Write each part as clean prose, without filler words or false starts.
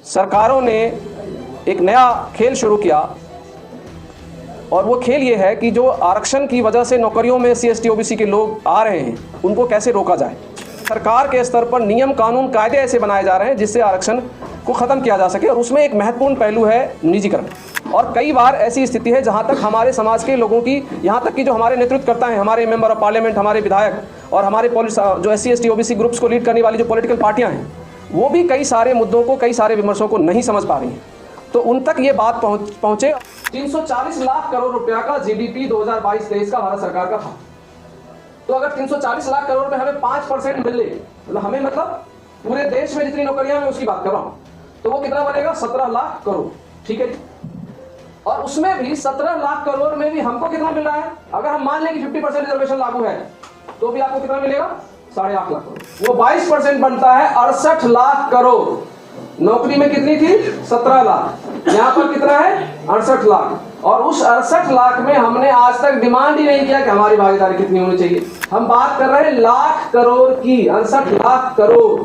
सरकारों ने एक नया खेल शुरू किया और वो खेल ये है कि जो आरक्षण की वजह से नौकरियों में SC ST OBC के लोग आ रहे हैं उनको कैसे रोका जाए। सरकार के स्तर पर नियम कानून कायदे ऐसे बनाए जा रहे हैं जिससे आरक्षण को ख़त्म किया जा सके और उसमें एक महत्वपूर्ण पहलू है निजीकरण। और कई बार ऐसी स्थिति है जहां तक हमारे समाज के लोगों की, यहाँ तक कि जो हमारे नेतृत्वकर्ता हैं, हमारे मेंबर ऑफ पार्लियामेंट, हमारे विधायक और हमारे जो SC ST OBC ग्रुप्स को लीड करने वाली जो पॉलिटिकल पार्टियाँ हैं, वो भी कई सारे मुद्दों को, कई सारे विमर्शों को नहीं समझ पा रही हैं। तो उन तक ये बात पहुँचे। 340 लाख करोड़ रुपया का GDP 2022-23 का भारत सरकार का था। तो अगर 340 लाख करोड़ में हमें 5% मिले, मतलब हमें, मतलब पूरे देश में जितनी नौकरियां मैं उसकी बात कर रहा हूं, तो वो कितना बनेगा? 17 लाख करोड़। ठीक है जी। और उसमें भी 17 लाख करोड़ में भी हमको कितना मिल रहा है? अगर हम मान लें कि 50% रिजर्वेशन लागू है तो भी आपको कितना मिलेगा? 8.5 लाख करोड़। वो 22% बनता है 68 लाख करोड़। नौकरी में कितनी थी? 17 लाख। यहाँ पर कितना है? 68 लाख। और उस 68 लाख में हमने आज तक डिमांड ही नहीं किया कि हमारी भागीदारी कितनी होनी चाहिए। हम बात कर रहे हैं लाख करोड़ की, 68 लाख करोड़।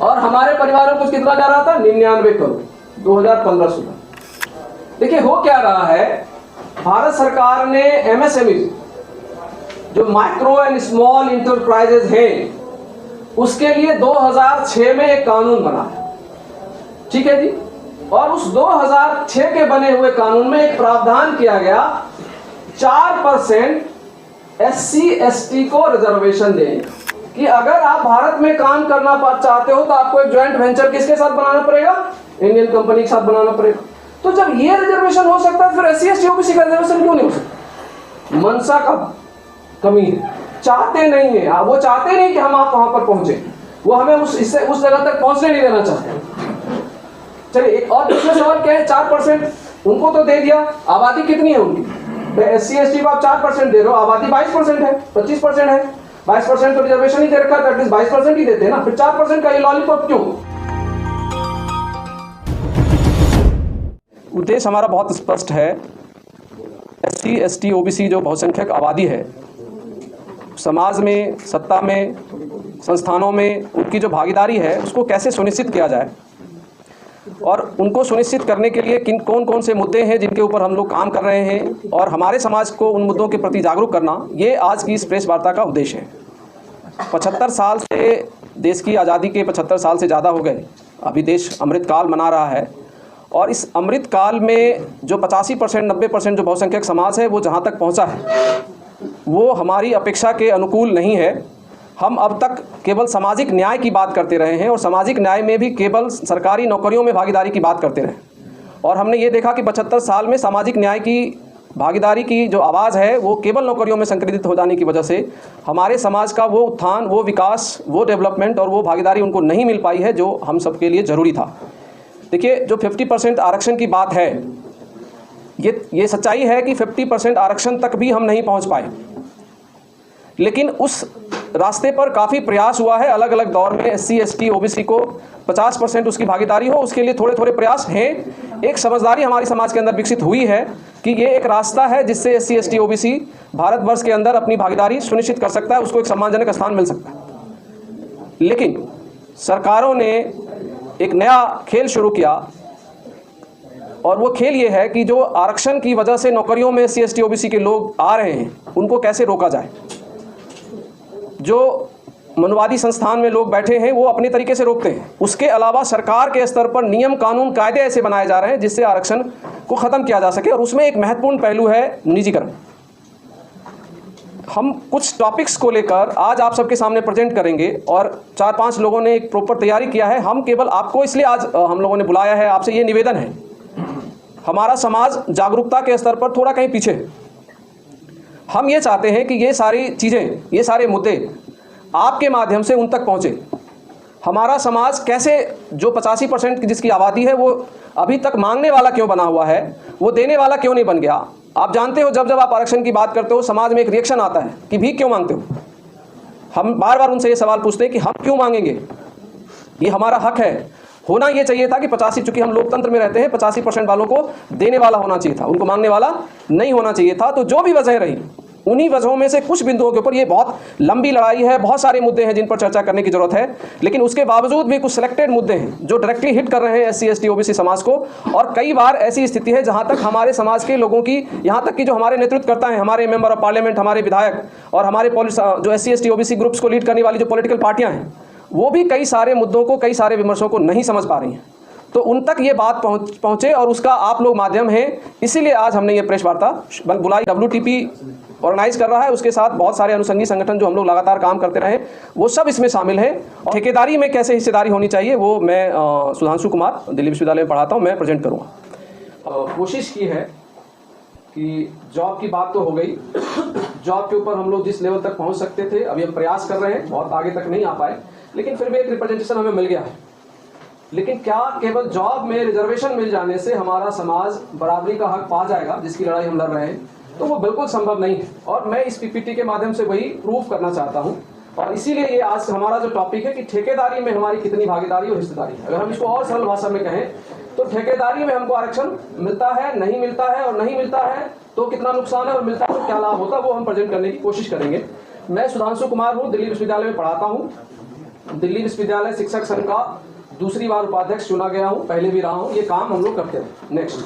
और हमारे परिवारों को कितना जा रहा था? 99 करोड़ 2015-16। देखिए हो क्या रहा है, भारत सरकार ने MSME जो माइक्रो एंड स्मॉल इंटरप्राइजेज हैं, उसके लिए 2006 में एक कानून बना है। ठीक है जी। और उस 2006 के बने हुए कानून में एक प्रावधान किया गया 4% SC ST को रिजर्वेशन देने का, कि अगर आप भारत में काम करना चाहते हो तो आपको एक ज्वाइंट वेंचर किसके साथ बनाना पड़ेगा? इंडियन कंपनी के साथ बनाना पड़ेगा। तो जब ये रिजर्वेशन हो सकता है, फिर SC ST OBC का रिजर्वेशन क्यों नहीं हो सकता? मनसा का कमी है, चाहते नहीं है वो, चाहते नहीं कि हम आप वहां पर पहुंचे, वो हमें उस जगह तक पहुंचने नहीं देना चाहते। चलिए एक और दूसरा सवाल क्या है? 4% उनको तो दे दिया, आबादी कितनी है उनकी? SC ST को आप 4% दे रहे हो, आबादी 22% है, 25% है, 22% तो रिजर्वेशन ही दे रखा है, 22% ही देते हैं ना, फिर 4% का ये लॉलीपॉप क्यों? उद्देश्य हमारा बहुत स्पष्ट है। SC ST OBC जो बहुसंख्यक आबादी है, समाज में, सत्ता में, संस्थानों में उनकी जो भागीदारी है उसको कैसे सुनिश्चित किया जाए और उनको सुनिश्चित करने के लिए कौन कौन से मुद्दे हैं जिनके ऊपर हम लोग काम कर रहे हैं और हमारे समाज को उन मुद्दों के प्रति जागरूक करना, ये आज की इस प्रेस वार्ता का उद्देश्य है। 75 साल से, देश की आज़ादी के 75 साल से ज़्यादा हो गए, अभी देश अमृतकाल मना रहा है और इस अमृतकाल में जो 85% 90% जो बहुसंख्यक समाज है वो जहाँ तक पहुँचा है वो हमारी अपेक्षा के अनुकूल नहीं है। हम अब तक केवल सामाजिक न्याय की बात करते रहे हैं और सामाजिक न्याय में भी केवल सरकारी नौकरियों में भागीदारी की बात करते रहे, और हमने ये देखा कि 75 साल में सामाजिक न्याय की भागीदारी की जो आवाज़ है वो केवल नौकरियों में संकेंद्रित हो जाने की वजह से हमारे समाज का वो उत्थान, वो विकास, वो डेवलपमेंट और वो भागीदारी उनको नहीं मिल पाई है जो हम सबके लिए ज़रूरी था। देखिए जो 50% आरक्षण की बात है, ये सच्चाई है कि 50% आरक्षण तक भी हम नहीं पहुँच पाए, लेकिन उस रास्ते पर काफ़ी प्रयास हुआ है। अलग अलग दौर में SC ST OBC को 50% उसकी भागीदारी हो, उसके लिए थोड़े थोड़े प्रयास हैं। एक समझदारी हमारे समाज के अंदर विकसित हुई है कि ये एक रास्ता है जिससे SC ST OBC भारतवर्ष के अंदर अपनी भागीदारी सुनिश्चित कर सकता है, उसको एक सम्मानजनक स्थान मिल सकता है। लेकिन सरकारों ने एक नया खेल शुरू किया और वो खेल ये है कि जो आरक्षण की वजह से नौकरियों में SC ST OBC के लोग आ रहे हैं उनको कैसे रोका जाए। जो मनुवादी संस्थान में लोग बैठे हैं वो अपने तरीके से रोकते हैं, उसके अलावा सरकार के स्तर पर नियम कानून कायदे ऐसे बनाए जा रहे हैं जिससे आरक्षण को ख़त्म किया जा सके और उसमें एक महत्वपूर्ण पहलू है निजीकरण। हम कुछ टॉपिक्स को लेकर आज आप सबके सामने प्रेजेंट करेंगे और 4-5 लोगों ने एक प्रॉपर तैयारी किया है। हम केवल आपको इसलिए आज हम लोगों ने बुलाया है, आपसे ये निवेदन है, हमारा समाज जागरूकता के स्तर पर थोड़ा कहीं पीछे है। हम ये चाहते हैं कि ये सारी चीज़ें, ये सारे मुद्दे आपके माध्यम से उन तक पहुँचे। हमारा समाज कैसे, जो 85% की जिसकी आबादी है वो अभी तक मांगने वाला क्यों बना हुआ है, वो देने वाला क्यों नहीं बन गया। आप जानते हो जब आप आरक्षण की बात करते हो समाज में एक रिएक्शन आता है कि भीख क्यों मांगते हो। हम बार बार उनसे ये सवाल पूछते हैं कि हम क्यों मांगेंगे, ये हमारा हक है। होना ये चाहिए था कि 85, चूंकि हम लोकतंत्र में रहते हैं, 85% वालों को देने वाला होना चाहिए था, उनको मांगने वाला नहीं होना चाहिए था। तो जो भी वजह रही उन्हीं वजहों में से कुछ बिंदुओं के ऊपर ये बहुत लंबी लड़ाई है, बहुत सारे मुद्दे हैं जिन पर चर्चा करने की जरूरत है, लेकिन उसके बावजूद भी कुछ सिलेक्टेड मुद्दे हैं जो डायरेक्टली हिट कर रहे हैं SC ST OBC समाज को। और कई बार ऐसी स्थिति है जहां तक हमारे समाज के लोगों की, यहां तक कि जो हमारे नेतृत्व करता है, हमारे मेंबर ऑफ पार्लियामेंट, हमारे विधायक और हमारे जो SC ST OBC ग्रुप्स को लीड करने वाली जो पॉलिटिकल पार्टियां हैं, वो भी कई सारे मुद्दों को, कई सारे विमर्शों को नहीं समझ पा रही हैं। तो उन तक ये बात पहुंचे और उसका आप लोग माध्यम हैं, इसीलिए आज हमने ये प्रेस वार्ता बुलाई। WTP ऑर्गेनाइज कर रहा है, उसके साथ बहुत सारे अनुषंगी संगठन जो हम लोग लगातार काम करते रहे, वो सब इसमें शामिल हैं। और ठेकेदारी में कैसे हिस्सेदारी होनी चाहिए वो मैं सुधांशु कुमार दिल्ली विश्वविद्यालय में पढ़ाता हूँ, मैं प्रेजेंट करूँगा। कोशिश की है कि जॉब की बात तो हो गई, जॉब के ऊपर हम लोग जिस लेवल तक पहुँच सकते थे अभी हम प्रयास कर रहे हैं, बहुत आगे तक नहीं आ पाए, लेकिन फिर भी एक रिप्रेजेंटेशन हमें मिल गया है। लेकिन क्या केवल जॉब में रिजर्वेशन मिल जाने से हमारा समाज बराबरी का हक पा जाएगा जिसकी लड़ाई हम लड़ रहे हैं? तो वो बिल्कुल संभव नहीं है। और मैं इस PPT के माध्यम से वही प्रूफ करना चाहता हूँ। और इसीलिए ये आज हमारा जो टॉपिक है कि ठेकेदारी में हमारी कितनी भागीदारी और हिस्सेदारी है। अगर हम इसको और सरल भाषा में कहें तो ठेकेदारी में हमको आरक्षण मिलता है, नहीं मिलता है, और नहीं मिलता है तो कितना नुकसान है, और मिलता है तो क्या लाभ होता है, वो हम प्रेजेंट करने की कोशिश करेंगे। मैं सुधांशु कुमार हूँ, दिल्ली विश्वविद्यालय में पढ़ाता हूँ। दिल्ली विश्वविद्यालय शिक्षक संघ का दूसरी बार उपाध्यक्ष चुना गया हूं, पहले भी रहा हूं। ये काम हम लोग करते हैं। नेक्स्ट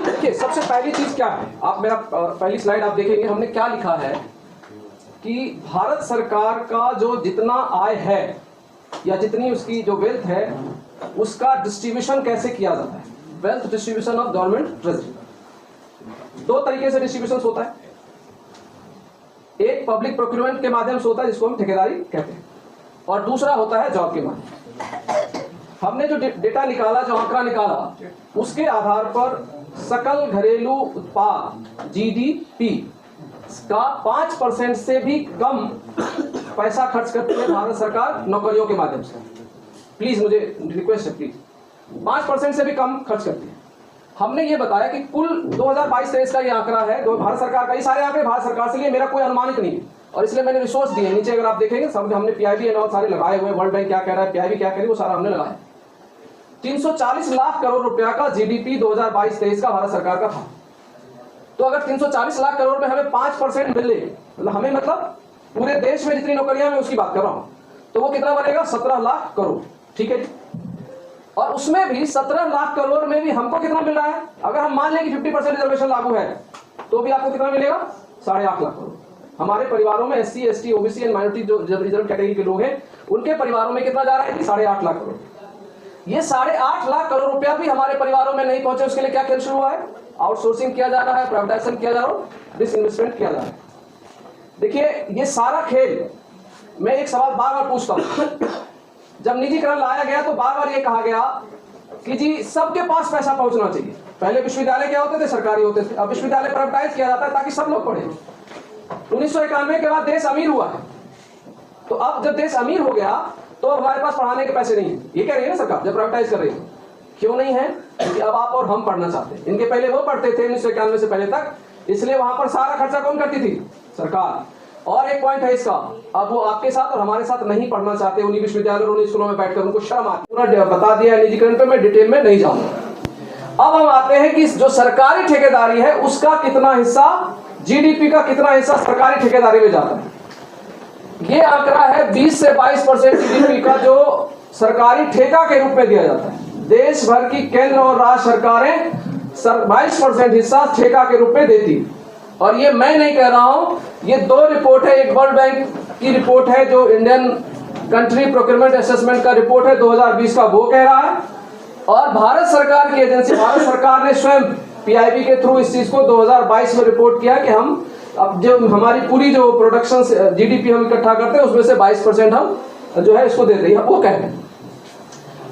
देखिए, सबसे पहली चीज क्या है, आप मेरा पहली स्लाइड आप देखेंगे, हमने क्या लिखा है कि भारत सरकार का जो जितना आय है या जितनी उसकी जो वेल्थ है उसका डिस्ट्रीब्यूशन कैसे किया जाता है, wealth distribution of government treasury. दो तरीके से डिस्ट्रीब्यूशन होता है, एक पब्लिक प्रोक्योरमेंट के माध्यम से होता है जिसको हम ठेकेदारी कहते हैं, और दूसरा होता है जॉब के माध्यम। हमने जो डेटा निकाला, जो आंकड़ा निकाला, उसके आधार पर सकल घरेलू उत्पाद GDP का 5% से भी कम पैसा खर्च करती है भारत सरकार नौकरियों के माध्यम से। प्लीज, मुझे रिक्वेस्ट है, प्लीज, 5% से भी कम खर्च करती है। हमने ये बताया कि कुल 2022-23 का ये आंकड़ा है, भारत सरकार का। ये सारे आंकड़े भारत सरकार से लिए, मेरा कोई अनुमानित नहीं है, और इसलिए मैंने रिसोर्स दिए। नीचे अगर आप देखेंगे सब हमने PIB और सारे लगाए हुए, वर्ल्ड बैंक क्या कह रहा है, PIB क्या कह रही है, वो सारा हमने लगाया। 340 लाख करोड़ रुपया का GDP 2022-23 का भारत सरकार का था। तो अगर 340 लाख करोड़ में हमें 5% मिले, मतलब हमें, मतलब पूरे देश में जितनी नौकरियां मैं उसकी बात कर रहा हूं, तो वो कितना बनेगा? 17 लाख करोड़। ठीक है जी। और उसमें भी 17 लाख करोड़ में भी हमको कितना मिल रहा है? अगर हम मान लें कि 50% रिजर्वेशन लागू है तो भी आपको कितना मिलेगा? 8.5 लाख करोड़। हमारे परिवारों में SC ST OBC and minority जो रिजर्व कैटेगरी के लोग हैं, उनके परिवारों में कितना जा रहा है? 8.5 लाख करोड़। ये 8.5 लाख करोड़ रुपया भी हमारे परिवारों में नहीं पहुंचे, उसके लिए क्या खेल शुरू हुआ है? आउटसोर्सिंग किया जा रहा है, प्राइवेटाइजेशन किया जा रहा है, डिसइन्वेस्टमेंट किया जा रहा है। देखिए, ये सारा खेल, मैं एक सवाल बार बार पूछता हूं। जब निजीकरण लाया गया तो बार बार ये कहा गया कि जी सबके पास पैसा पहुंचना चाहिए। पहले विश्वविद्यालय क्या होते थे? सरकारी होते थे। अब विश्वविद्यालय प्राइवेटाइज किया जाता है ताकि सब लोग पढ़े। 1991 के बाद देश अमीर हुआ है, तो अब जब देश अमीर हो गया तो हमारे पास पढ़ाने के पैसे नहीं है। ये कह रही है ना सरकार, जब प्राइवेटाइज कर रही है। क्यों नहीं है? क्योंकि अब आप और हम पढ़ना चाहते हैं। इनके पहले वो पढ़ते थे 1991 से पहले तक, इसलिए वहां पर सारा खर्चा कौन करती थी? सरकार। और एक पॉइंट है इसका, अब वो आपके साथ और हमारे साथ नहीं पढ़ना चाहते, उन्हीं विश्वविद्यालय और उन्हीं स्कूलों में बैठकर उनको शर्म आती। पूरा बता दिया निजीकरण पे, मैं डिटेल में नहीं जाऊंगा। अब हम आते हैं कि जो सरकारी ठेकेदारी है उसका कितना हिस्सा, GDP का कितना हिस्सा सरकारी ठेकेदारी में जाता है। ये आंकड़ा है 20 से 22% GDP का जो सरकारी ठेका के रूप में दिया जाता है। देश भर की केंद्र और राज्य सरकारें 22% हिस्सा ठेका के रूप में देती। और ये मैं नहीं कह रहा हूं, ये दो रिपोर्ट है, एक वर्ल्ड बैंक की रिपोर्ट है जो इंडियन कंट्री प्रोक्योरमेंट असेसमेंट का रिपोर्ट है 2020 का, वो कह रहा है, और भारत सरकार की एजेंसी, भारत सरकार ने स्वयं PIB के थ्रू इस चीज को 2022 में रिपोर्ट किया कि हम अब जो हमारी पूरी जो प्रोडक्शन GDP हम इकट्ठा करते हैं उसमें से 22% हम जो है इसको देते हैं। वो कह रहे हैं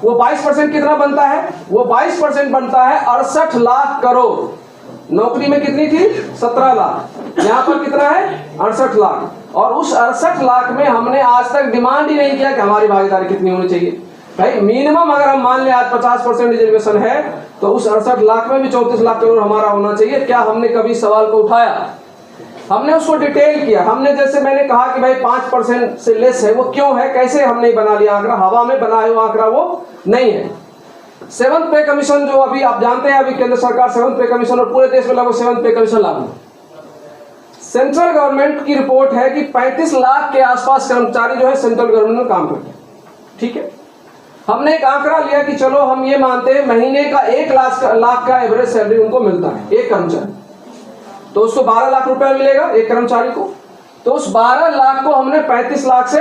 वो 22% कितना बनता है? वो 22% बनता है 68 लाख करोड़। नौकरी में कितनी थी? 17 लाख। यहाँ पर कितना है? 68 लाख। और उस 68 लाख में हमने आज तक डिमांड ही नहीं किया कि हमारी भागीदारी कितनी होनी चाहिए। भाई मिनिमम अगर हम मान लें आज 50% रिजर्वेशन है तो उस 68 लाख में भी 34 लाख करोड़ हमारा होना चाहिए। क्या हमने कभी सवाल को उठाया? हमने उसको डिटेल किया। हमने, जैसे मैंने कहा कि भाई 5% से लेस है, वो क्यों है, कैसे हमने बना लिया आंकड़ा? हवा में बनाया हुआ आंकड़ा वो नहीं है। 7th पे कमीशन जो अभी आप जानते हैं, अभी केंद्र सरकार 7th पे कमीशन, और पूरे देश में लगभग 7th पे कमीशन लागू। सेंट्रल गवर्नमेंट की रिपोर्ट है कि 35 लाख के आसपास कर्मचारी जो है सेंट्रल गवर्नमेंट में काम करते हैं। ठीक है, हमने एक आंकड़ा लिया कि चलो हम ये मानते हैं महीने का 1 लाख का एवरेज सैलरी उनको मिलता है एक कर्मचारी, तो उसको 12 लाख रुपया मिलेगा एक कर्मचारी को। तो उस 12 लाख को हमने 35 लाख से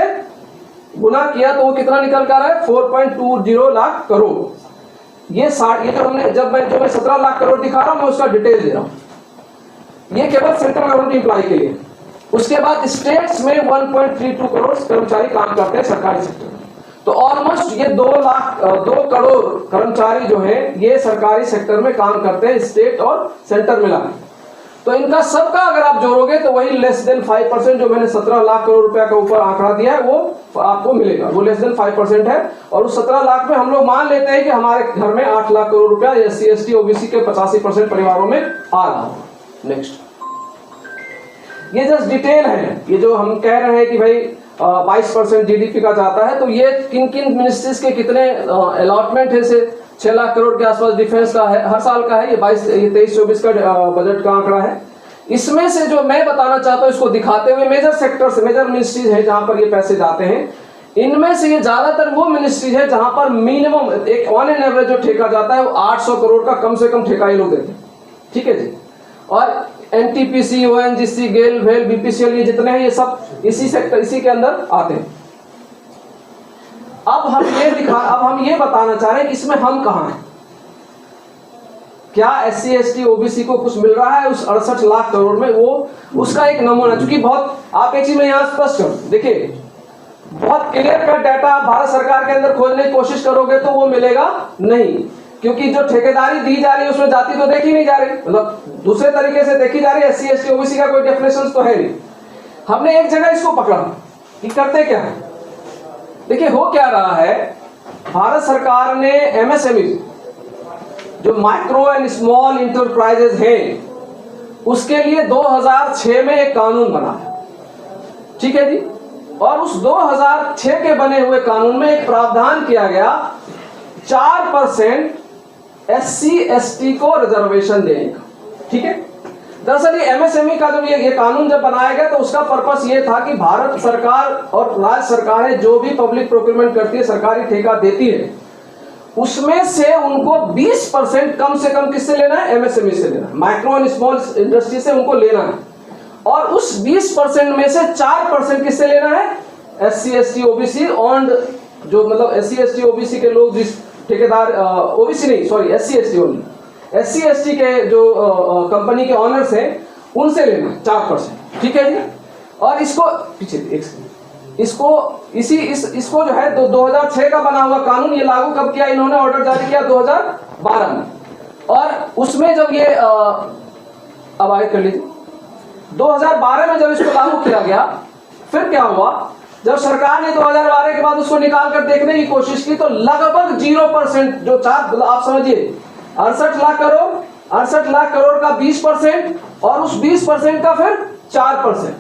गुना किया तो वो कितना निकल कर रहा है, 4.20 लाख करोड़। ये जो हमने जब मैं 17 लाख करोड़ दिखा रहा हूं, मैं उसका डिटेल दे रहा हूं। ये केवल सेंट्रल गवर्नमेंट एम्प्लॉय के लिए। उसके बाद स्टेट्स में 1.32 करोड़ कर्मचारी काम करते हैं सरकारी सेक्टर में। तो ऑलमोस्ट ये 2 करोड़ कर्मचारी जो है ये सरकारी सेक्टर में काम करते हैं, स्टेट और सेंटर मिला। तो इनका सबका अगर आप जोड़ोगे तो वही लेस देन 5%, जो मैंने 17 लाख करोड़ रुपया का ऊपर आंकड़ा दिया है वो आपको मिलेगा, वो लेस देन 5% है। और उस 17 लाख में हम लोग मान लेते हैं कि हमारे घर में 8 लाख करोड़ रुपया SC ST OBC के 85% परिवारों में आ रहा है। नेक्स्ट, ये जस्ट डिटेल है, ये जो हम कह रहे हैं कि भाई 22% GDP का जाता है, तो ये किन किन मिनिस्ट्रीज के कितने अलॉटमेंट है, से 6 लाख करोड़ के आसपास डिफेंस का है, हर साल का है। ये 23-24 का बजट का आंकड़ा है। इसमें से जो मैं बताना चाहता हूं इसको दिखाते हुए, मेजर सेक्टर्स, मेजर मिनिस्ट्रीज है जहां पर ये पैसे जाते हैं। इनमें से ये ज्यादातर वो मिनिस्ट्रीज है जहां पर मिनिमम एक ऑन एन एवरेज जो ठेका जाता है वो 800 करोड़ का कम से कम ठेका ये लोग देते हैं। ठीक है जी। और NTPC, ONGC, गेल, वेल, BPCL ये जितने हैं ये सब इसी सेक्टर, इसी के अंदर आते हैं। अब हम ये बताना चाह रहे हैं कि इसमें हम कहां हैं। क्या SC ST OBC को कुछ मिल रहा है उस 68 लाख करोड़ में? वो उसका एक नमूना, चूंकि बहुत आप एक चीज में यहां स्पष्ट कर देखिए, बहुत क्लियर कट डाटा भारत सरकार के अंदर खोजने की कोशिश करोगे तो वो मिलेगा नहीं, क्योंकि जो ठेकेदारी दी जा रही है उसमें जाति तो देखी नहीं जा रही, मतलब दूसरे तरीके से देखी जा रही है। SC ST OBC का कोई डेफिनेशन तो है नहीं। हमने एक जगह इसको पकड़ा कि करते क्या है। देखिए हो क्या रहा है, भारत सरकार ने MSME जो माइक्रो एंड स्मॉल इंटरप्राइजेज हैं उसके लिए 2006 में एक कानून बना है। ठीक है जी। और उस 2006 के बने हुए कानून में एक प्रावधान किया गया 4% SC ST को रिजर्वेशन देने का। ठीक है। दरअसल ये MSME का जब ये कानून जब बनाया गया तो उसका पर्पस ये था कि भारत सरकार और राज्य सरकारें जो भी पब्लिक प्रोक्योरमेंट करती है, सरकारी ठेका देती है, उसमें से उनको 20% कम से कम किससे लेना है? MSME से लेना है, माइक्रो एंड स्मॉल इंडस्ट्री से उनको लेना है। और उस 20% में से 4% किससे लेना है? SC ST OBC ऑन्ड, जो मतलब SC ST OBC के लोग जिस ठेकेदार, OBC नहीं sorry SC ST only, SC ST के जो कंपनी के ऑनर्स हैं उनसे लेना 4%। ठीक है जी। और इसको पीछे इसको इसको जो है 2006 का बना हुआ कानून ये लागू कब किया इन्होंने? ऑर्डर जारी किया 2012 में। और उसमें जब ये अब आगे कर लीजिए, 2012 में जब इसको लागू किया गया, फिर क्या हुआ, जब सरकार ने 2012 के बाद उसको निकाल कर देखने की कोशिश की तो लगभग 0%, जो आप समझिए 68 लाख करोड़ का 20% और उस 20% का फिर 4%,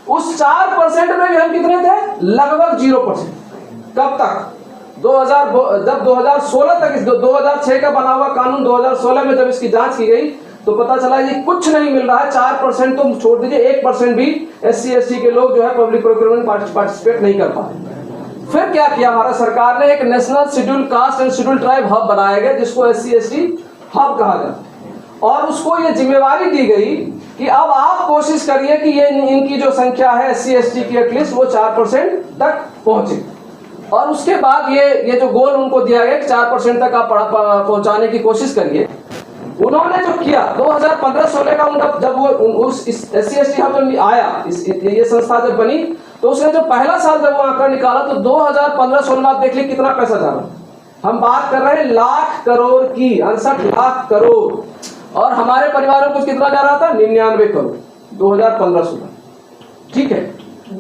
उस 4% में भी हम कितने थे? लगभग 0%। कब तक? जब 2016 तक, 2006 का बना हुआ कानून 2016 में जब इसकी जांच की गई तो पता चला ये कुछ नहीं मिल रहा है। 4% तो छोड़ दीजिए, 1% भी SC ST के लोग जो है पब्लिक प्रोक्योरमेंट पार्टिसिपेट नहीं कर पा रहे। फिर क्या किया भारत सरकार ने? एक national schedule caste and schedule tribe hub बनाया गया जिसको SC ST हब कहा जाता है। और उसको ये जिम्मेवारी दी गई कि अब आप कोशिश करिए कि ये इनकी जो संख्या है SC ST की एटलीस्ट वो 4% तक पहुंचे। और उसके बाद ये जो गोल उनको दिया गया कि 4% तक आप पहुंचाने की कोशिश करिए। उन्होंने जो किया 2015-16 का उनका जब वो उस SC ST हब जब आया, ये संस्था जब बनी तो उसने जो पहला साल जब वो आंकड़ा निकाला तो 2015-16 में आप देख लीजिए कितना पैसा जा रहा है। हम बात कर रहे हैं लाख करोड़ की, 68 लाख करोड़। और हमारे परिवारों को कितना जा रहा था? 99 करोड़ 2015-16। ठीक है।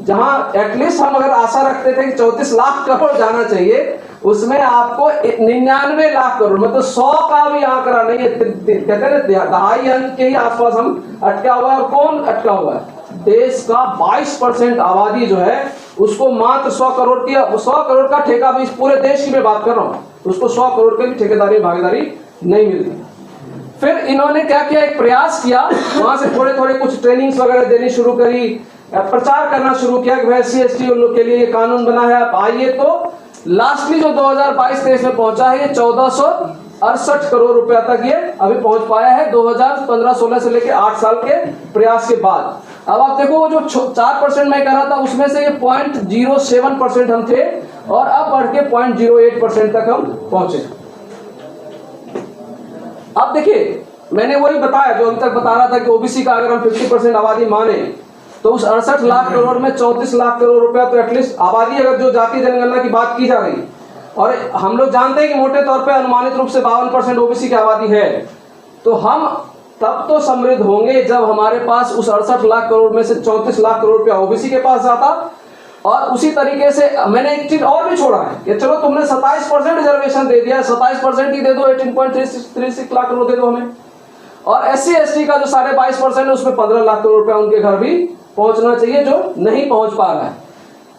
जहां एटलीस्ट हम अगर आशा रखते थे कि 34 लाख करोड़ जाना चाहिए, उसमें आपको 99 लाख करोड़, मतलब 100 का भी आंकड़ा नहीं है। कहते हैं दहाई अंक के ही आसपास हम अटका हुआ है। और कौन अटका हुआ है? देश का 22% आबादी जो है उसको मात्र 100 करोड़ का ठेका भी, पूरे देश की मैं बात कर रहा हूं, उसको 100 करोड़ की भी ठेकेदारी भागीदारी नहीं मिलती। फिर इन्होंने क्या किया, एक प्रयास किया, वहां से थोड़े थोड़े कुछ ट्रेनिंग्स वगैरह देनी शुरू करी, प्रचार करना शुरू किया कि भाई SC/ST के लिए ये कानून बना है, आप आइए। तो लास्टली जो 2022-23 में पहुंचा है, ये 1468 करोड़ रुपया तक ये अभी पहुंच पाया है 2015-16 से लेकर 8 साल के प्रयास के बाद। अब आप देखो, वो जो 4% मैं कह रहा था, उसमें से ये 0.07% हम थे, और अब बढ़ के 0.08% तक हम पहुंचे। अब देखिए, मैंने वही बताया जो अभी तक बता रहा था कि ओबीसी का अगर हम 50% आबादी माने तो उस 68 लाख करोड़ में 34 लाख करोड़ रुपया तो एटलीस्ट आबादी, अगर जो जातीय जनगणना की बात की जा रही, और हम लोग जानते हैं कि मोटे तौर पे अनुमानित रूप से 52% ओबीसी की आबादी है, तो हम तब तो समृद्ध होंगे जब हमारे पास उस 68 लाख करोड़ में से 34 लाख करोड़ रुपया ओबीसी के पास जाता। और उसी तरीके से मैंने एक चीज और भी छोड़ा है कि चलो तुमने 27% रिजर्वेशन दे दिया, 27% ही दे दो, 18.36 लाख करोड़ दे दो हमें, और SC/ST का जो 22.5% है उसमें 15 लाख करोड़ रुपया उनके घर भी पहुंचना चाहिए, जो नहीं पहुंच पा रहा है।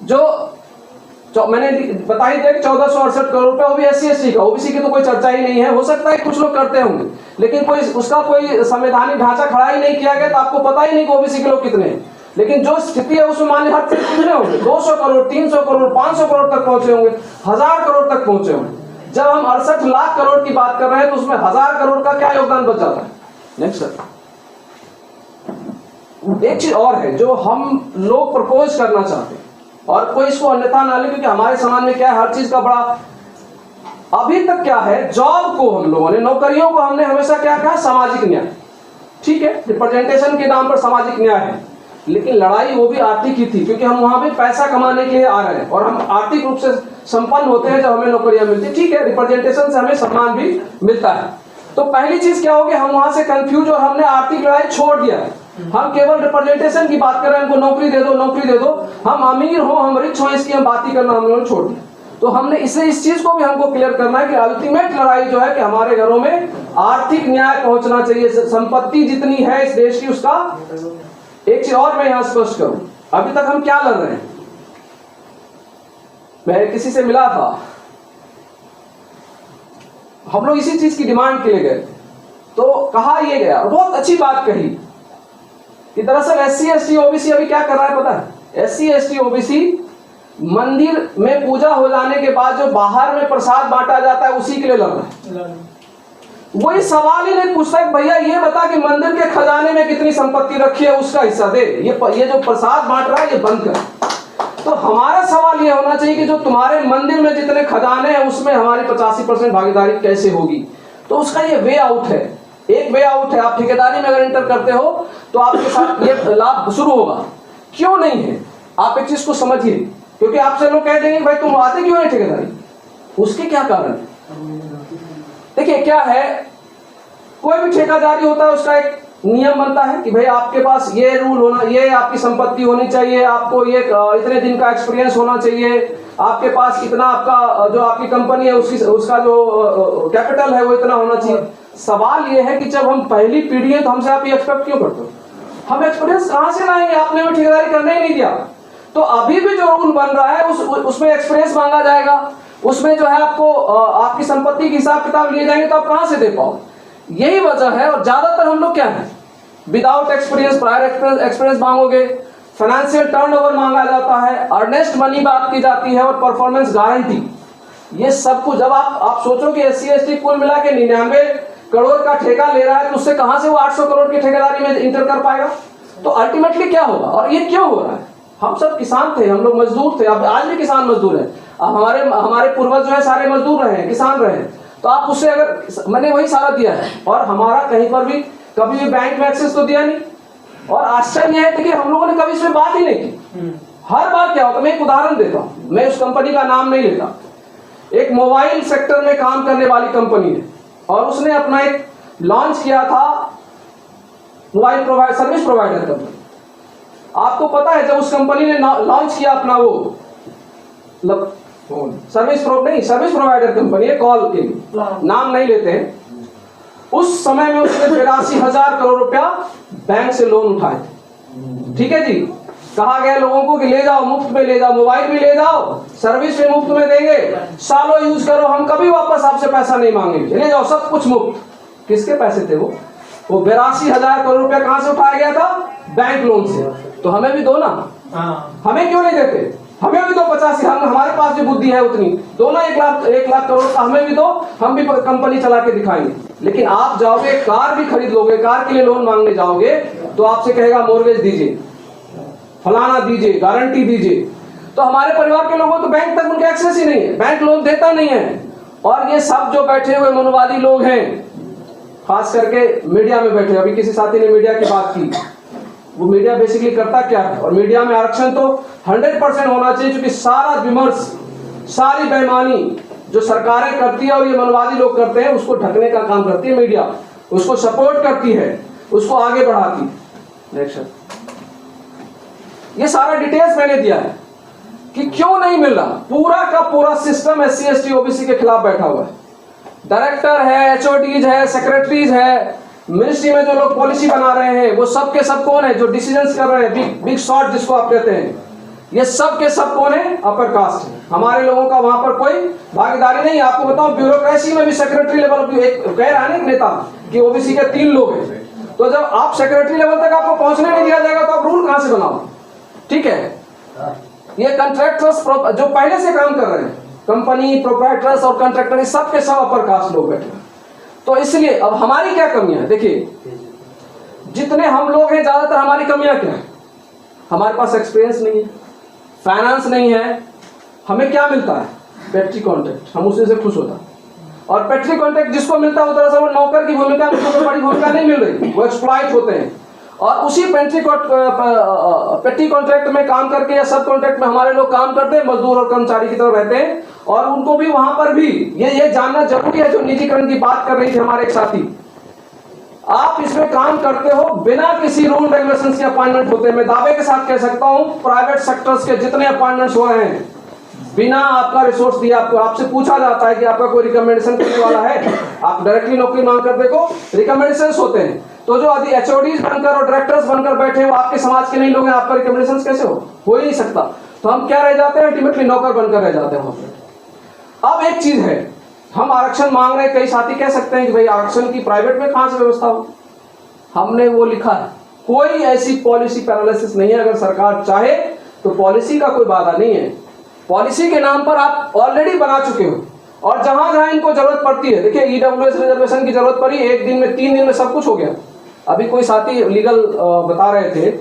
जो मैंने बता ही दिया कि 1468 करोड़ रुपया वो भी SC/ST का, ओबीसी की तो कोई चर्चा ही नहीं है। हो सकता है कुछ लोग करते होंगे, लेकिन कोई उसका कोई संवैधानिक ढांचा खड़ा ही नहीं किया गया, तो आपको पता ही नहीं कि ओबीसी के लोग कितने हैं। लेकिन जो स्थिति है उसमें मान लीजिए कितने होंगे, 200 करोड़, 300 करोड़, 500 करोड़ तक पहुंचे होंगे, 1000 करोड़ तक पहुंचे होंगे। जब हम 68 लाख करोड़ की बात कर रहे हैं तो उसमें 1000 करोड़ का क्या योगदान बच जाता है। नेक्स्ट सर, एक चीज और है जो हम लोग प्रपोज करना चाहते हैं, और कोई इसको अन्यथा ना ले, क्योंकि हमारे समाज में क्या है, हर चीज का बड़ा, अभी तक क्या है, जॉब को हम लोगों ने, नौकरियों को हमने हमेशा क्या कहा, सामाजिक न्याय। ठीक है, रिप्रेजेंटेशन के नाम पर सामाजिक न्याय है, लेकिन लड़ाई वो भी आर्थिक ही थी, क्योंकि हम वहां भी पैसा कमाने के लिए आ रहे हैं, और हम आर्थिक रूप से संपन्न होते हैं जब हमें नौकरियां मिलती। ठीक है, रिप्रेजेंटेशन से हमें सम्मान भी मिलता है। तो पहली चीज क्या होगी, हम वहां से कंफ्यूज, और हमने आर्थिक लड़ाई छोड़ दिया है। हम केवल रिप्रेजेंटेशन की बात कर रहे हैं, हमको नौकरी दे दो, नौकरी दे दो, हम अमीर हो, हम रिच हो, इसकी हम बात ही करना हम लोगों ने छोड़ दिया। तो हमने इससे इस चीज को भी हमको क्लियर करना है कि अल्टीमेट लड़ाई जो है कि हमारे घरों में आर्थिक न्याय पहुंचना चाहिए। संपत्ति जितनी है इस देश की, उसका एक चीज और मैं यहां स्पष्ट करूं, अभी तक हम क्या लड़ रहे हैं। मैं किसी से मिला था, हम लोग इसी चीज की डिमांड के लिए गए, तो कहा यह गया, बहुत अच्छी बात कही कि दरअसल SC/ST OBC अभी क्या कर रहा है पता है, SC/ST OBC मंदिर में पूजा हो जाने के बाद जो बाहर में प्रसाद बांटा जाता है उसी के लिए लड़ रहा है। वही सवाल ही नहीं पूछता है भैया ये बता कि मंदिर के खजाने में कितनी संपत्ति रखी है, उसका हिस्सा दे, ये जो प्रसाद बांट रहा है ये बंद कर। तो हमारा सवाल ये होना चाहिए कि जो तुम्हारे मंदिर में जितने खजाने हैं उसमें हमारी 85% भागीदारी कैसे होगी। तो उसका ये वे आउट है, एक वे आउट है। आप ठेकेदारी में अगर एंटर करते हो तो आपके साथ ये लाभ शुरू होगा। क्यों नहीं है, आप एक चीज को समझिए, क्योंकि आपसे लोग कह देंगे भाई तुम आते क्यों है ठेकेदारी, उसके क्या कारण है। देखिए क्या है, कोई भी ठेकेदारी होता है उसका एक नियम बनता है कि भाई आपके पास ये रूल होना, ये आपकी संपत्ति होनी चाहिए, आपको ये इतने दिन का एक्सपीरियंस होना चाहिए, आपके पास इतना, आपका जो आपकी कंपनी है उसका जो कैपिटल है वो इतना होना चाहिए। सवाल ये है कि जब हम पहली पीढ़ी है तो हमसे आप ये एक्सपेक्ट क्यों करते हो, हम एक्सपीरियंस कहां से लाएंगे, आपने हमें ठेकेदारी करने ही नहीं दिया। तो अभी भी जो रूल बन रहा है उसमें एक्सपीरियंस मांगा जाएगा, उसमें जो है आपको आपकी संपत्ति के हिसाब किताब लिए जाएंगे, तो आप कहां से दे पाओ। यही वजह है, और ज्यादातर हम लोग क्या है, विदाउट एक्सपीरियंस प्रायर एक्सपीरियंस मांगोगे, फाइनेंशियल टर्नओवर मांगा जाता है, अर्नेस्ट मनी बात की जाती है, और परफॉर्मेंस गारंटी, ये सब कुछ। जब आप सोचो कि SC/ST कुल मिला के 99 करोड़ का ठेका ले रहा है, तो उससे कहां से वो 800 करोड़ की ठेकेदारी में इंटर कर पाएगा। तो अल्टीमेटली क्या होगा, और ये क्यों हो रहा है, हम सब किसान थे, हम लोग मजदूर थे, अब आज भी किसान मजदूर है, अब हमारे पूर्वज जो है सारे मजदूर रहे हैं, किसान रहे हैं। तो आप उससे, अगर मैंने वही सारा दिया है, और हमारा कहीं पर भी कभी भी बैंक में एक्सेस तो दिया नहीं, और आश्चर्य है कि हम लोगों ने कभी इसमें बात ही नहीं की। हर बार क्या होता है, मैं एक उदाहरण देता हूं, मैं उस कंपनी का नाम नहीं लेता, एक मोबाइल सेक्टर में काम करने वाली कंपनी है, और उसने अपना एक लॉन्च किया था मोबाइल सर्विस प्रोवाइडर कंपनी। आपको पता है जब उस कंपनी ने लॉन्च किया अपना वो सर्विस प्रोवाइडर कंपनी है, कॉल के लिए, नाम नहीं लेते हैं, उस समय में उसने 82,000 करोड़ रुपया बैंक से लोन उठाए थे। ठीक है जी, कहा गया लोगों को कि ले जाओ, मुफ्त में ले जाओ, मोबाइल भी ले जाओ, सर्विस भी मुफ्त में देंगे, सालों यूज करो, हम कभी वापस आपसे पैसा नहीं मांगेंगे, ले जाओ, सब कुछ मुफ्त। किसके पैसे थे वो 82,000 करोड़ रुपया कहां से उठाया गया था? बैंक लोन से। तो हमें भी दो ना, हमें क्यों नहीं देते? हमें भी दो 85, हमारे पास जो बुद्धि है उतनी दो ना, 1 लाख करोड़ का हमें भी दो, हम भी कंपनी चला के दिखाएंगे। लेकिन आप जाओगे कार भी खरीद लोगे, कार के लिए लोन मांगने जाओगे तो आपसे कहेगा मोर्गेज दीजिए, फलाना दीजिए, गारंटी दीजिए। तो हमारे परिवार के लोगों तो बैंक तक उनके एक्सेस ही नहीं है, बैंक लोन देता नहीं है। और ये सब जो बैठे हुए मनोवादी लोग हैं, खास करके मीडिया में बैठे, अभी किसी साथी ने मीडिया की बात की, वो मीडिया बेसिकली करता क्या है? और मीडिया में आरक्षण तो 100% होना चाहिए, क्योंकि सारा विमर्श, सारी बेईमानी जो सरकारें करती है और ये मनवादी लोग करते हैं, उसको ढकने का काम करती है मीडिया, उसको सपोर्ट करती है, उसको आगे बढ़ाती। नेक्स्ट, ये सारा डिटेल्स मैंने दिया है कि क्यों नहीं मिल रहा। पूरा का पूरा सिस्टम SC ST OBC के खिलाफ बैठा हुआ है। डायरेक्टर है, HODs है, सेक्रेटरीज है, मिनिस्ट्री में जो लोग पॉलिसी बना रहे हैं वो सब के सब कौन है? जो डिसीजंस कर रहे हैं, बिग शॉट जिसको आप कहते हैं, ये सब के सब कौन है? अपर कास्ट है। हमारे लोगों का वहां पर कोई भागीदारी नहीं। आपको बताऊं, ब्यूरोक्रेसी में भी सेक्रेटरी लेवल, एक कह रहा है ना नेता कि OBC के 3 लोग हैं, तो जब आप सेक्रेटरी लेवल तक आपको पहुंचने नहीं दिया जाएगा तो आप रूल कहां से बनाओ? ठीक है, ये कॉन्ट्रैक्टर्स जो पहले से काम कर रहे हैं, कंपनी प्रोप्राइटर्स और कॉन्ट्रैक्टर, सब के सब अपर कास्ट लोग बैठे हैं। तो इसलिए अब हमारी क्या कमियां है? देखिए, जितने हम लोग हैं, ज्यादातर हमारी कमियां क्या है? हमारे पास एक्सपीरियंस नहीं है, फाइनेंस नहीं है। हमें क्या मिलता है? पेट्री कॉन्ट्रैक्ट, हम उसी से खुश होता। और पेट्री कॉन्ट्रैक्ट जिसको मिलता है दरअसल वो नौकर की भूमिका, उसको बड़ी भूमिका नहीं मिल रही, वो एक्सप्लॉइट होते हैं। और उसी पेट्री कॉन्ट्रैक्ट में काम करके या सब कॉन्ट्रैक्ट में हमारे लोग काम करते हैं, मजदूर और कर्मचारी की तरह रहते हैं। और उनको भी वहां पर भी ये जानना जरूरी है, जो निजीकरण की बात कर रही थी हमारे एक साथी, आप इसमें काम करते हो बिना किसी रूल रेगुलेशन के अपॉइंटमेंट होते हैं। मैं दावे के साथ कह सकता हूं, प्राइवेट सेक्टर्स के जितने अपॉइंटमेंट्स हो रहे हैं, बिना आपका रिसोर्स दिए, आपको आपसे पूछा जाता है कि आपका कोई रिकमेंडेशन करने वाला है, आप डायरेक्टली नौकरी मांग कर देखो, रिकमेंडेशन होते हैं। तो जो अभी HODs बनकर और डायरेक्टर्स बनकर बैठे हैं, वो आपके समाज के नहीं लोग हैं, आपका रिकमेंडेशन कैसे हो ही नहीं सकता। तो हम क्या रह जाते हैं? अल्टीमेटली नौकर बनकर रह जाते हैं वहां पर। अब एक चीज है, हम आरक्षण मांग रहे हैं, कई साथी कह सकते हैं कि भाई आरक्षण की प्राइवेट में कहां से व्यवस्था हो। हमने वो लिखा है, कोई ऐसी पॉलिसी पैरालिसिस नहीं है। अगर सरकार चाहे तो पॉलिसी का कोई बाधा नहीं है। पॉलिसी के नाम पर आप ऑलरेडी बना चुके हो, और जहां जहां इनको जरूरत पड़ती है, देखिए EWS रिजर्वेशन की जरूरत पड़ी, 1 दिन में 3 दिन में सब कुछ हो गया। अभी कोई साथी लीगल बता रहे थे,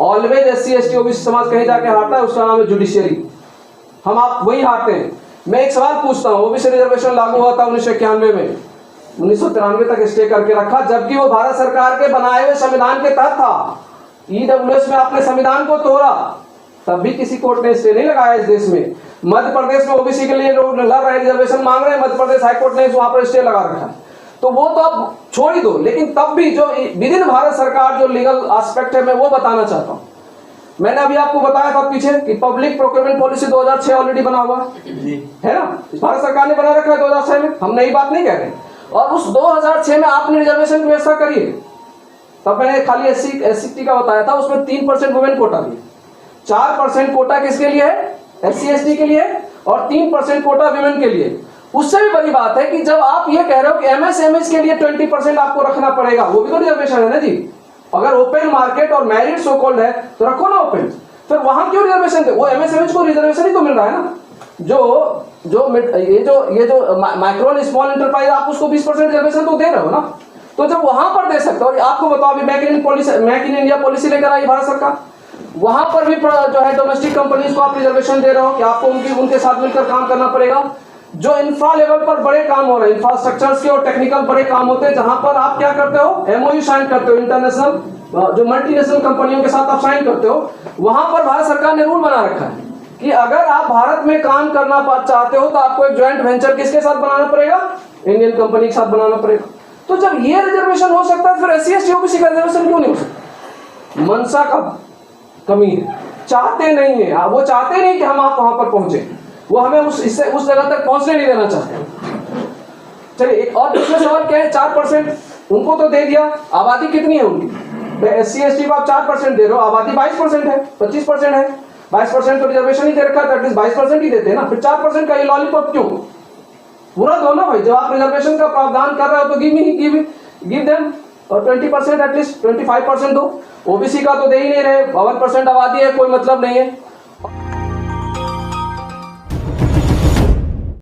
ऑलवेज SC ST OBC समाज कहीं जाके हारता है, उसका नाम है जुडिशियरी। हम आप वही हारते हैं। मैं एक सवाल पूछता हूं, OBC रिजर्वेशन लागू हुआ था 1991 में, 1993 तक स्टे करके रखा, जबकि वो भारत सरकार के बनाए हुए संविधान के तहत था। EWS में आपने संविधान को तोड़ा, तब भी किसी कोर्ट ने स्टे नहीं लगाया इस देश में। मध्य प्रदेश में OBC के लिए लोग लड़ रहे, रिजर्वेशन मांग रहे हैं, मध्य प्रदेश हाईकोर्ट ने वहां पर स्टे लगा रखा है। तो वो तो अब छोड़ ही दो, लेकिन तब भी जो विद इन भारत सरकार जो लीगल एस्पेक्ट है, मैं वो बताना चाहता हूं। मैंने अभी आपको बताया था पीछे कि पब्लिक प्रोक्योरमेंट पॉलिसी 2006 ऑलरेडी बना हुआ है ना, भारत सरकार ने बना रखा है 2006 में, हम नई बात नहीं कह रहे। और उस 2006 में आपने रिजर्वेशन की व्यवस्था करी है। तब मैंने खाली SC का बताया था, उसमें 3% वुमेन कोटा भी, 4% कोटा किसके लिए है? SC ST के लिए, और 3% कोटा विमेन के लिए। उससे भी बड़ी बात है कि जब आप ये कह रहे हो कि MS के लिए 20% आपको रखना पड़ेगा, वो भी तो रिजर्वेशन है ना जी। अगर ओपन मार्केट और मैरिट सो कॉल्ड है तो रखो ना ओपन, फिर वहां क्यों रिजर्वेशन दे? वो MS को रिजर्वेशन ही तो मिल रहा है ना। ये जो माइक्रो और स्मॉल एंटरप्राइज, आप उसको 20% रिजर्वेशन तो दे रहे हो ना। तो जब वहां पर दे सकते हो, और आपको बताओ अभी मेक इन इंडिया पॉलिसी लेकर आई भारत सरकार, वहां पर भी जो है डोमेस्टिक कंपनीज को आप रिजर्वेशन दे रहे हो कि आपको उनके साथ मिलकर काम करना पड़ेगा। जो इंफ्रा लेवल पर बड़े काम हो रहे हैं, इंफ्रास्ट्रक्चर्स के और टेक्निकल बड़े काम होते हैं, जहां पर आप क्या करते हो? MOU साइन करते हो, इंटरनेशनल जो मल्टीनेशनल कंपनियों के साथ आप साइन करते हो। वहां पर भारत सरकार ने रूल बना रखा है कि अगर आप भारत में काम करना चाहते हो तो आपको एक ज्वाइंट वेंचर किसके साथ बनाना पड़ेगा? इंडियन कंपनी के साथ बनाना पड़ेगा। तो जब ये रिजर्वेशन हो सकता है, फिर SC ST OBC का रिजर्वेशन क्यों नहीं हो सकता? मनसा का कमी है, चाहते नहीं है वो, चाहते नहीं कि हम आप वहां पर पहुंचे, वो हमें उस जगह तक पहुंचने नहीं देना चाहते। चलिए एक और दूसरा सवाल क्या है? 4% उनको तो दे दिया, आबादी कितनी है उनकी? SC ST को आप 4% दे रहे हो, आबादी 22% है, 25% है, 22% तो रिजर्वेशन ही दे रखा है, 22% ही देते हैं ना, फिर 4% का ये लॉलीपॉप क्यों? पूरा दो ना भाई, जब आप रिजर्वेशन का प्रावधान कर रहे हो तो गिव देम, और 20% एटलीस्ट 25% दो। ओबीसी का तो दे ही नहीं रहे, 52% आबादी है, कोई मतलब नहीं है।